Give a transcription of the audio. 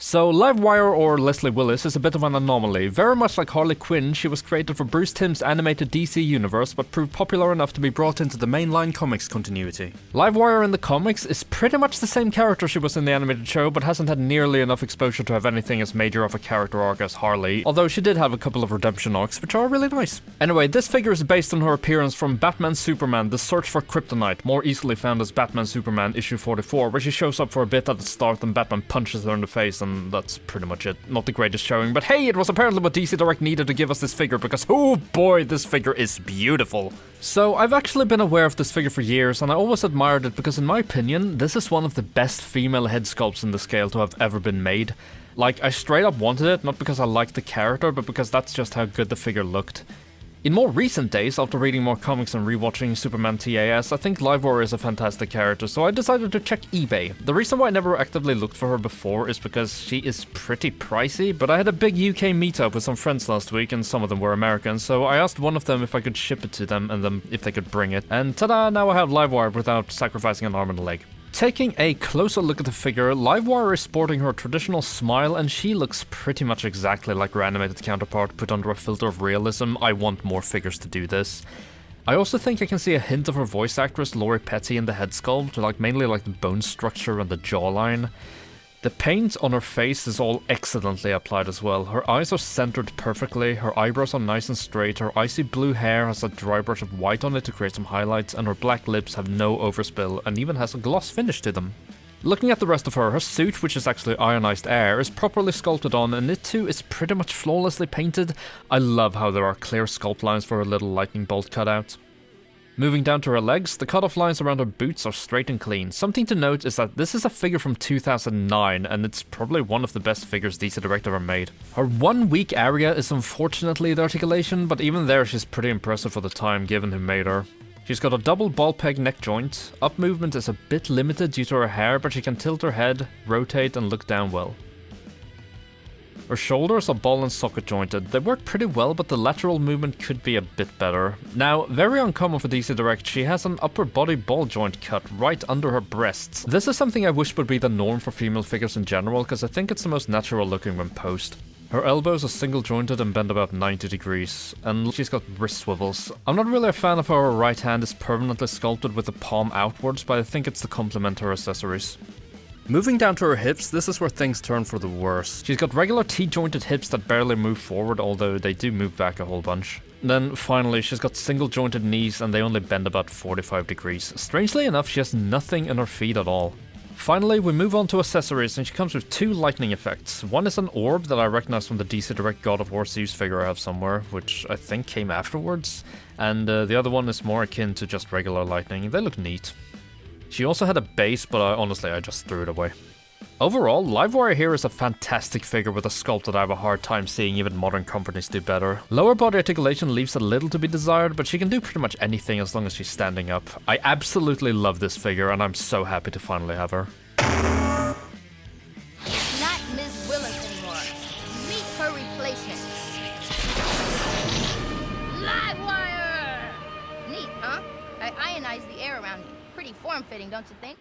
So, Livewire, or Leslie Willis, is a bit of an anomaly. Very much like Harley Quinn, she was created for Bruce Timm's animated DC universe, but proved popular enough to be brought into the mainline comics continuity. Livewire in the comics is pretty much the same character she was in the animated show, but hasn't had nearly enough exposure to have anything as major of a character arc as Harley, although she did have a couple of redemption arcs, which are really nice. Anyway, this figure is based on her appearance from Batman Superman: The Search for Kryptonite, more easily found as Batman Superman issue 44, where she shows up for a bit at the start and Batman punches her in the face, and that's pretty much it. Not the greatest showing, but hey, it was apparently what DC Direct needed to give us this figure, because oh boy, this figure is beautiful. So, I've actually been aware of this figure for years, and I always admired it because in my opinion, this is one of the best female head sculpts in the scale to have ever been made. Like, I straight up wanted it, not because I liked the character, but because that's just how good the figure looked. In more recent days, after reading more comics and rewatching Superman TAS, I think Livewire is a fantastic character, so I decided to check eBay. The reason why I never actively looked for her before is because she is pretty pricey, but I had a big UK meetup with some friends last week, and some of them were American, so I asked one of them if I could ship it to them, and then if they could bring it, and ta-da, now I have Livewire without sacrificing an arm and a leg. Taking a closer look at the figure, Livewire is sporting her traditional smile, and she looks pretty much exactly like her animated counterpart put under a filter of realism. I want more figures to do this. I also think I can see a hint of her voice actress Lori Petty in the head sculpt, mainly the bone structure and the jawline. The paint on her face is all excellently applied as well. Her eyes are centered perfectly, her eyebrows are nice and straight, her icy blue hair has a dry brush of white on it to create some highlights, and her black lips have no overspill and even has a gloss finish to them. Looking at the rest of her suit, which is actually ionized air, is properly sculpted on, and it too is pretty much flawlessly painted. I love how there are clear sculpt lines for her little lightning bolt cutout. Moving down to her legs, the cut-off lines around her boots are straight and clean. Something to note is that this is a figure from 2009, and it's probably one of the best figures DC Direct ever made. Her one weak area is unfortunately the articulation, but even there she's pretty impressive for the time given who made her. She's got a double ball peg neck joint, up movement is a bit limited due to her hair, but she can tilt her head, rotate and look down well. Her shoulders are ball and socket jointed. They work pretty well, but the lateral movement could be a bit better. Now, very uncommon for DC Direct, she has an upper body ball joint cut right under her breasts. This is something I wish would be the norm for female figures in general, because I think it's the most natural looking when posed. Her elbows are single jointed and bend about 90 degrees, and she's got wrist swivels. I'm not really a fan of how her right hand is permanently sculpted with the palm outwards, but I think it's to complement her accessories. Moving down to her hips, this is where things turn for the worse. She's got regular T-jointed hips that barely move forward, although they do move back a whole bunch. Then, finally, she's got single-jointed knees and they only bend about 45 degrees. Strangely enough, she has nothing in her feet at all. Finally, we move on to accessories, and she comes with two lightning effects. One is an orb that I recognize from the DC Direct God of War Zeus figure I have somewhere, which I think came afterwards. And the other one is more akin to just regular lightning. They look neat. She also had a base, but honestly, I just threw it away. Overall, Livewire here is a fantastic figure with a sculpt that I have a hard time seeing even modern companies do better. Lower body articulation leaves a little to be desired, but she can do pretty much anything as long as she's standing up. I absolutely love this figure, and I'm so happy to finally have her. Not Ms. Willis anymore. Meet her replacement. Livewire! Neat, huh? I ionized the air around you. Pretty form-fitting, don't you think?